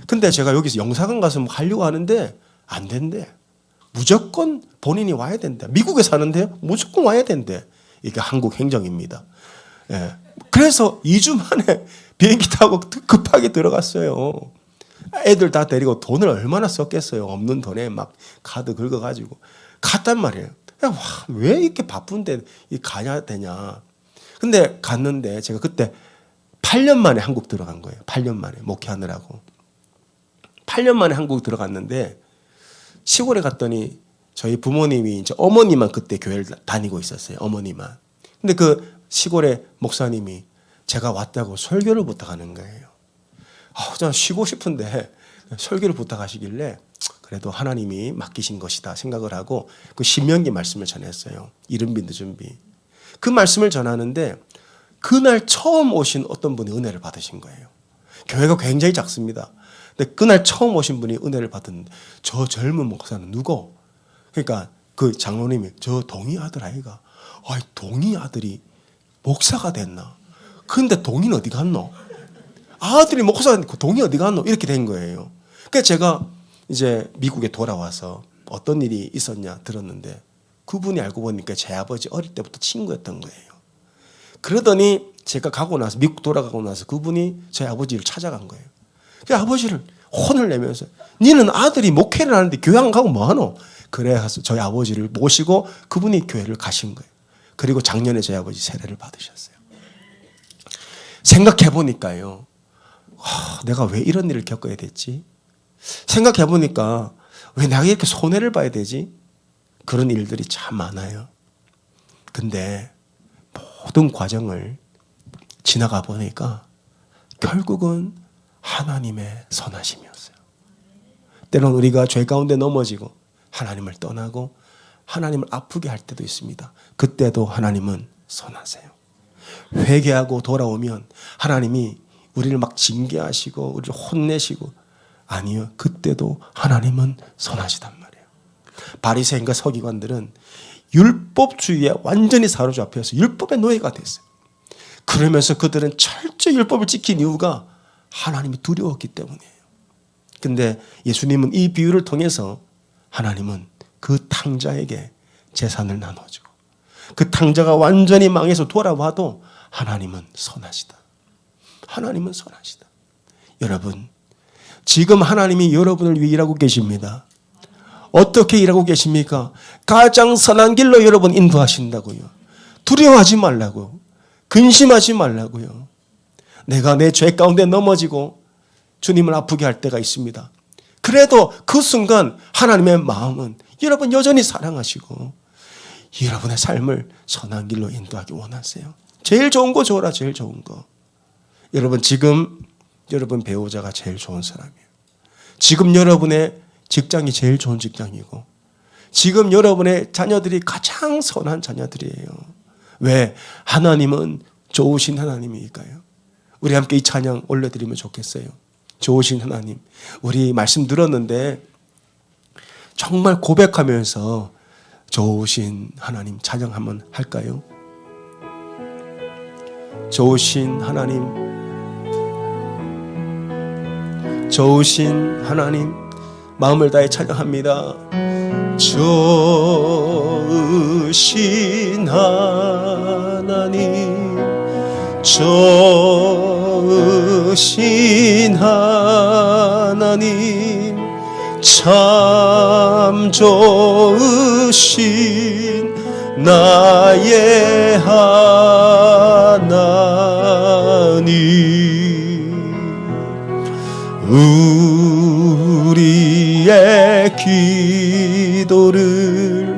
근데 제가 여기서 영사관 가서 뭐 하려고 하는데 안 된대. 무조건 본인이 와야 된다. 미국에 사는데요, 무조건 와야 된대. 이게 한국 행정입니다. 예. 그래서 2주 만에 비행기 타고 급하게 들어갔어요. 애들 다 데리고 돈을 얼마나 썼겠어요. 없는 돈에 막 카드 긁어가지고 갔단 말이에요. 왜 이렇게 바쁜데 가야 되냐. 근데 갔는데 제가 그때 8년 만에 한국 들어간 거예요. 8년 만에 목회하느라고. 8년 만에 한국 들어갔는데 시골에 갔더니 저희 부모님이 이제 어머니만 그때 교회를 다니고 있었어요. 어머니만. 근데 그 시골의 목사님이 제가 왔다고 설교를 부탁하는 거예요. 저는 쉬고 싶은데 설교를 부탁하시길래 그래도 하나님이 맡기신 것이다 생각을 하고 그 신명기 말씀을 전했어요. 이른비 늦은비. 그 말씀을 전하는데 그날 처음 오신 어떤 분이 은혜를 받으신 거예요. 교회가 굉장히 작습니다. 근데 그날 처음 오신 분이 은혜를 받았는데 저 젊은 목사는 누구? 그러니까 그 장로님이 저 동희 아들 아이가. 동희 아들이 목사가 됐나? 근데 동희는 어디 갔노? 아들이 목사가 됐고 동희 어디 갔노? 이렇게 된 거예요. 그래서 제가 이제 미국에 돌아와서 어떤 일이 있었냐 들었는데 그분이 알고 보니까 제 아버지 어릴 때부터 친구였던 거예요. 그러더니 제가 가고 나서 미국 돌아가고 나서 그분이 저희 아버지를 찾아간 거예요. 그 아버지를 혼을 내면서 니는 아들이 목회를 하는데 교회 안 가고 뭐하노? 그래서 저희 아버지를 모시고 그분이 교회를 가신 거예요. 그리고 작년에 저희 아버지 세례를 받으셨어요. 생각해 보니까요. 내가 왜 이런 일을 겪어야 됐지? 생각해 보니까 왜 내가 이렇게 손해를 봐야 되지? 그런 일들이 참 많아요. 근데 모든 과정을 지나가 보니까 결국은 하나님의 선하심이었어요. 때로는 우리가 죄 가운데 넘어지고 하나님을 떠나고 하나님을 아프게 할 때도 있습니다. 그때도 하나님은 선하세요. 회개하고 돌아오면 하나님이 우리를 막 징계하시고 우리를 혼내시고 아니요. 그때도 하나님은 선하시단 말이에요. 바리새인과 서기관들은 율법주의에 완전히 사로잡혀서 율법의 노예가 됐어요. 그러면서 그들은 철저히 율법을 지킨 이유가 하나님이 두려웠기 때문이에요. 근데 예수님은 이 비유를 통해서 하나님은 그 탕자에게 재산을 나눠주고 그 탕자가 완전히 망해서 돌아와도 하나님은 선하시다. 하나님은 선하시다. 여러분, 지금 하나님이 여러분을 위해 일하고 계십니다. 어떻게 일하고 계십니까? 가장 선한 길로 여러분 인도하신다고요. 두려워하지 말라고요. 근심하지 말라고요. 내가 내 죄 가운데 넘어지고 주님을 아프게 할 때가 있습니다. 그래도 그 순간 하나님의 마음은 여러분 여전히 사랑하시고 여러분의 삶을 선한 길로 인도하기 원하세요. 제일 좋은 거 줘라. 제일 좋은 거. 여러분 지금 여러분 배우자가 제일 좋은 사람이에요. 지금 여러분의 직장이 제일 좋은 직장이고 지금 여러분의 자녀들이 가장 선한 자녀들이에요. 왜? 하나님은 좋으신 하나님이니까요. 우리 함께 이 찬양 올려드리면 좋겠어요. 좋으신 하나님. 우리 말씀 들었는데 정말 고백하면서 좋으신 하나님 찬양 한번 할까요? 좋으신 하나님, 좋으신 하나님, 마음을 다해 찬양합니다. 좋으신 하나님, 좋으신 하나님, 참 좋으신 나의 하나님, 우리의 기도를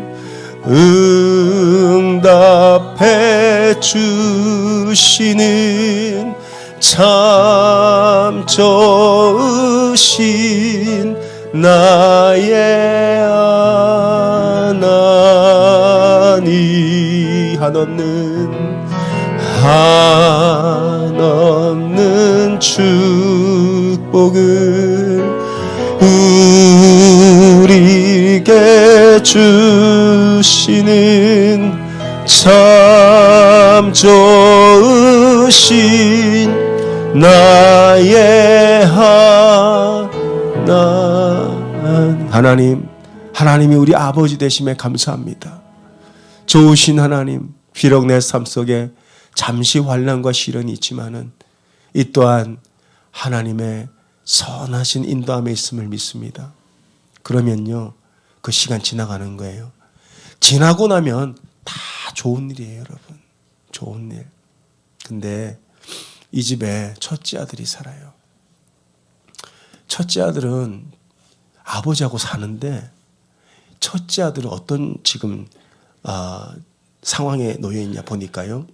응답해 주시는 참 좋으신 나의 하나님, 한없는 축복을 우리에게 주시는 참 좋으신 나의 하나님, 하나님이 우리 아버지 되심에 감사합니다. 좋으신 하나님, 비록 내 삶 속에 잠시 환난과 시련이 있지만은 이 또한 하나님의 선하신 인도함에 있음을 믿습니다. 그러면요, 그 시간 지나가는 거예요. 지나고 나면 다 좋은 일이에요, 여러분. 좋은 일. 근데 이 집에 첫째 아들이 살아요. 첫째 아들은 아버지하고 사는데 첫째 아들은 어떤 지금 상황에 놓여 있냐 보니까요.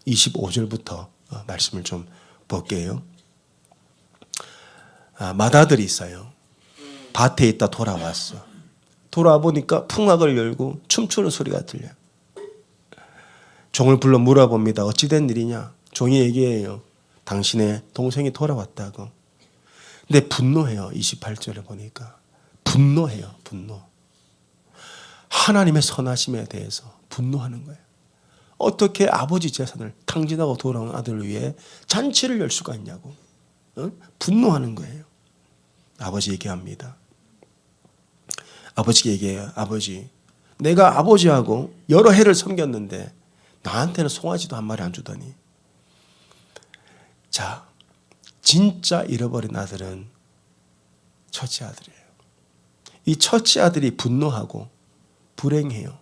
25절부터 말씀을 좀 볼게요. 맏아들이 있어요. 밭에 있다 돌아왔어. 돌아와 보니까 풍악을 열고 춤추는 소리가 들려요. 종을 불러 물어봅니다. 어찌된 일이냐? 종이 얘기해요. 당신의 동생이 돌아왔다고. 근데 분노해요. 28절에 보니까. 분노해요. 분노. 하나님의 선하심에 대해서 분노하는 거예요. 어떻게 아버지 재산을 탕진하고 돌아온 아들을 위해 잔치를 열 수가 있냐고. 분노하는 거예요. 아버지 얘기합니다. 아버지께 얘기해요. 아버지, 내가 아버지하고 여러 해를 섬겼는데 나한테는 송아지도 한 마리 안 주더니. 자, 진짜 잃어버린 아들은 첫째 아들이에요. 이 첫째 아들이 분노하고 불행해요.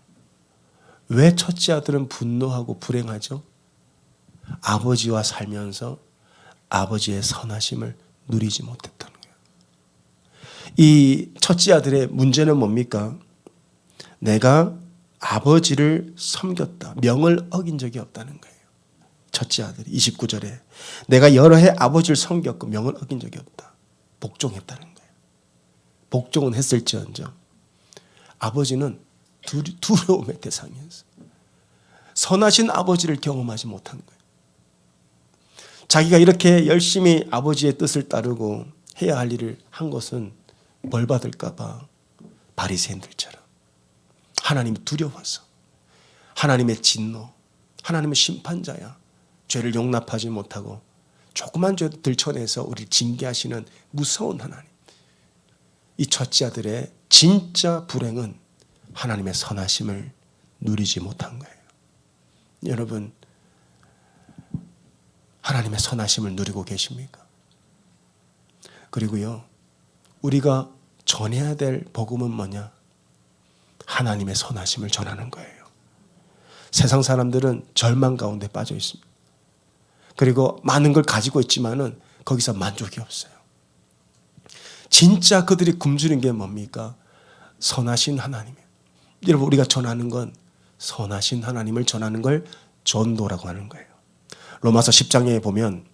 왜 첫째 아들은 분노하고 불행하죠? 아버지와 살면서 아버지의 선하심을 누리지 못했다는 거예요. 이 첫째 아들의 문제는 뭡니까? 내가 아버지를 섬겼다. 명을 어긴 적이 없다는 거예요. 첫째 아들이 29절에 내가 여러 해 아버지를 섬겼고 명을 어긴 적이 없다. 복종했다는 거예요. 복종은 했을지언정 아버지는 두려움의 대상이었어요. 선하신 아버지를 경험하지 못한 거예요. 자기가 이렇게 열심히 아버지의 뜻을 따르고 해야 할 일을 한 것은 벌 받을까 봐 바리새인들처럼 하나님이 두려워서 하나님의 진노, 하나님은 심판자야. 죄를 용납하지 못하고 조그만 죄도 들춰내서 우리를 징계하시는 무서운 하나님. 이 첫째 아들의 진짜 불행은 하나님의 선하심을 누리지 못한 거예요. 여러분, 하나님의 선하심을 누리고 계십니까? 그리고요, 우리가 전해야 될 복음은 뭐냐? 하나님의 선하심을 전하는 거예요. 세상 사람들은 절망 가운데 빠져 있습니다. 그리고 많은 걸 가지고 있지만은 거기서 만족이 없어요. 진짜 그들이 굶주린 게 뭡니까? 선하신 하나님이에요. 여러분, 우리가 전하는 건 선하신 하나님을 전하는 걸 전도라고 하는 거예요. 로마서 10장에 보면,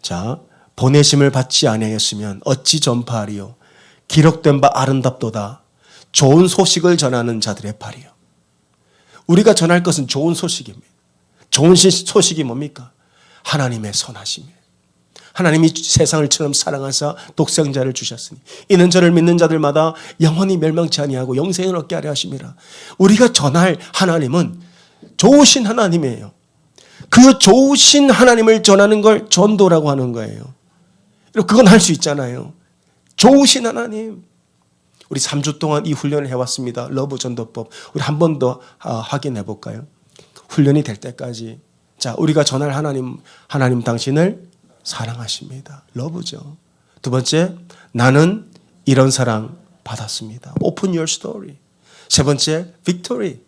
자, 보내심을 받지 아니하였으면 어찌 전파하리요? 기록된 바 아름답도다. 좋은 소식을 전하는 자들의 팔이요. 우리가 전할 것은 좋은 소식입니다. 좋은 소식이 뭡니까? 하나님의 선하심이에요. 하나님이 세상을 처럼 사랑하사 독생자를 주셨으니 이는 저를 믿는 자들마다 영원히 멸망치 아니하고 영생을 얻게 하려 하심이라. 우리가 전할 하나님은 좋으신 하나님이에요. 그 좋으신 하나님을 전하는 걸 전도라고 하는 거예요. 그건 할 수 있잖아요. 좋으신 하나님. 우리 3주 동안 이 훈련을 해왔습니다. 러브 전도법. 우리 한 번 더 확인해 볼까요? 훈련이 될 때까지. 자, 우리가 전할 하나님 당신을 사랑하십니다. 러브죠. 두 번째, 나는 이런 사랑 받았습니다. Open your story. 세 번째, victory.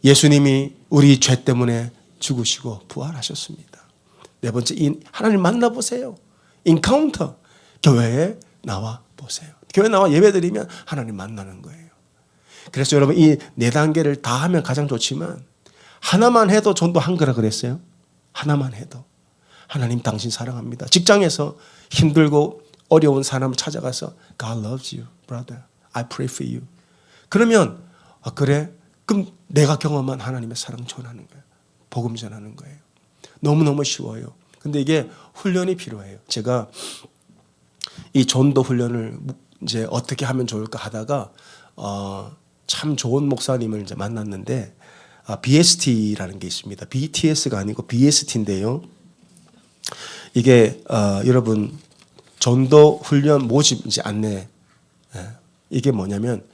예수님이 우리 죄 때문에 죽으시고 부활하셨습니다. 네 번째, 하나님 만나보세요. 인카운터. 교회에 나와 보세요. 교회 나와 예배드리면 하나님 만나는 거예요. 그래서 여러분, 이 네 단계를 다 하면 가장 좋지만 하나만 해도 전도한 거라 그랬어요. 하나만 해도. 하나님 당신 사랑합니다. 직장에서 힘들고 어려운 사람을 찾아가서 God loves you, brother. I pray for you. 그러면 그래? 그럼 내가 경험한 하나님의 사랑 전하는 거예요. 복음 전하는 거예요. 너무너무 쉬워요. 근데 이게 훈련이 필요해요. 제가 이 전도 훈련을 이제 어떻게 하면 좋을까 하다가 참 좋은 목사님을 이제 만났는데 BST라는 게 있습니다. BTS가 아니고 BST인데요. 이게 여러분 전도 훈련 모집 이제 안내. 이게 뭐냐면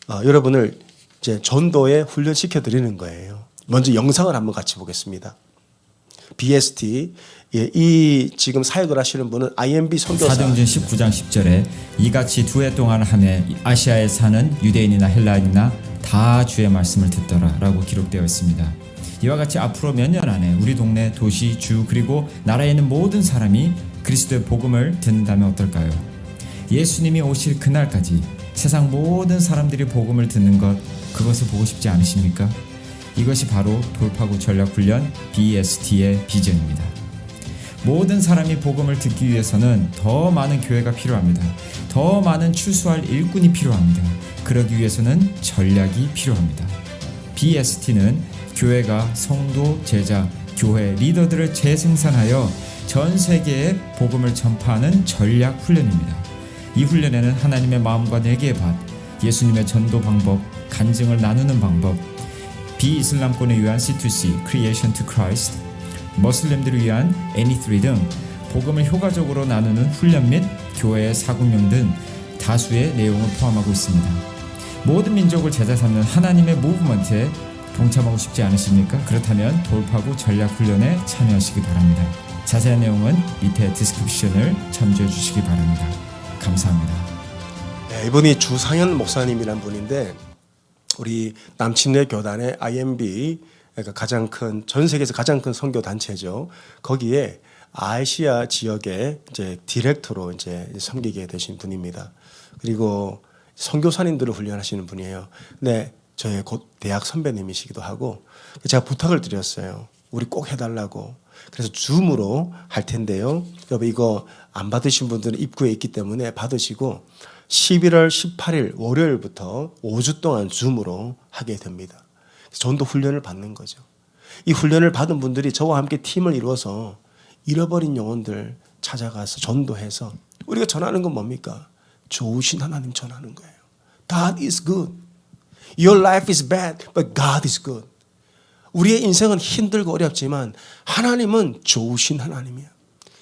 여러분을 이제 전도에 훈련 시켜 드리는 거예요. 먼저 영상을 한번 같이 보겠습니다. BST. 이 지금 사역을 하시는 분은 IMB 선교사. 사도행전 19장 10절에 이같이 2해 동안 하매 아시아에 사는 유대인이나 헬라인이나 다 주의 말씀을 듣더라라고 기록되어 있습니다. 이와 같이 앞으로 몇 년 안에 우리 동네, 도시, 주 그리고 나라에 있는 모든 사람이 그리스도의 복음을 듣는다면 어떨까요? 예수님이 오실 그날까지 세상 모든 사람들이 복음을 듣는 것, 그것을 보고 싶지 않으십니까? 이것이 바로 돌파구 전략훈련 BST의 비전입니다. 모든 사람이 복음을 듣기 위해서는 더 많은 교회가 필요합니다. 더 많은 추수할 일꾼이 필요합니다. 그러기 위해서는 전략이 필요합니다. BST는 교회가 성도, 제자, 교회 리더들을 재생산하여 전 세계에 복음을 전파하는 전략 훈련입니다. 이 훈련에는 하나님의 마음과 4개의 밭, 예수님의 전도 방법, 간증을 나누는 방법, 비이슬람권을 위한 C2C, Creation to Christ, 머슬림들을 위한 Any3 등 복음을 효과적으로 나누는 훈련 및 교회의 사국명 등 다수의 내용을 포함하고 있습니다. 모든 민족을 제자 삼는 하나님의 무브먼트에 동참하고 싶지 않으십니까? 그렇다면 돌파구 전략훈련에 참여하시기 바랍니다. 자세한 내용은 밑에 디스크립션을 참조해 주시기 바랍니다. 감사합니다. 네, 이분이 주상현 목사님이란 분인데 우리 남침내 교단의 IMB, 그러니까 가장 큰, 전 세계에서 가장 큰 선교 단체죠. 거기에 아시아 지역의 이제 디렉터로 이제 섬기게 되신 분입니다. 그리고 선교사님들을 훈련하시는 분이에요. 근데 저의 곧 대학 선배님이시기도 하고 제가 부탁을 드렸어요. 우리 꼭 해달라고. 그래서 줌으로 할 텐데요. 여러분 이거 안 받으신 분들은 입구에 있기 때문에 받으시고 11월 18일 월요일부터 5주 동안 줌으로 하게 됩니다. 전도 훈련을 받는 거죠. 이 훈련을 받은 분들이 저와 함께 팀을 이루어서 잃어버린 영혼들 찾아가서 전도해서 우리가 전하는 건 뭡니까? 좋으신 하나님 전하는 거예요. God is good. Your life is bad, but God is good. 우리의 인생은 힘들고 어렵지만 하나님은 좋으신 하나님이야.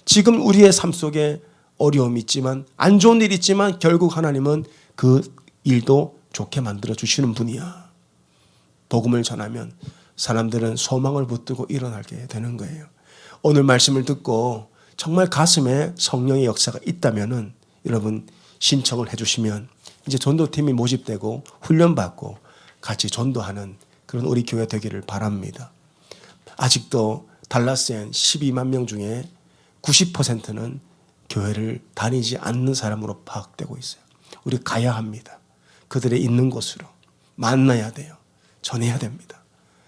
지금 우리의 삶 속에 어려움이 있지만 안 좋은 일이 있지만 결국 하나님은 그 일도 좋게 만들어 주시는 분이야. 복음을 전하면 사람들은 소망을 붙들고 일어나게 되는 거예요. 오늘 말씀을 듣고 정말 가슴에 성령의 역사가 있다면은 여러분 신청을 해주시면 이제 전도팀이 모집되고 훈련받고 같이 전도하는 그런 우리 교회 되기를 바랍니다. 아직도 달라스엔 12만 명 중에 90%는 교회를 다니지 않는 사람으로 파악되고 있어요. 우리 가야 합니다. 그들의 있는 곳으로 만나야 돼요. 전해야 됩니다.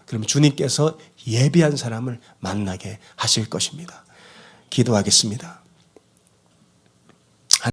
그럼 주님께서 예비한 사람을 만나게 하실 것입니다. 기도하겠습니다.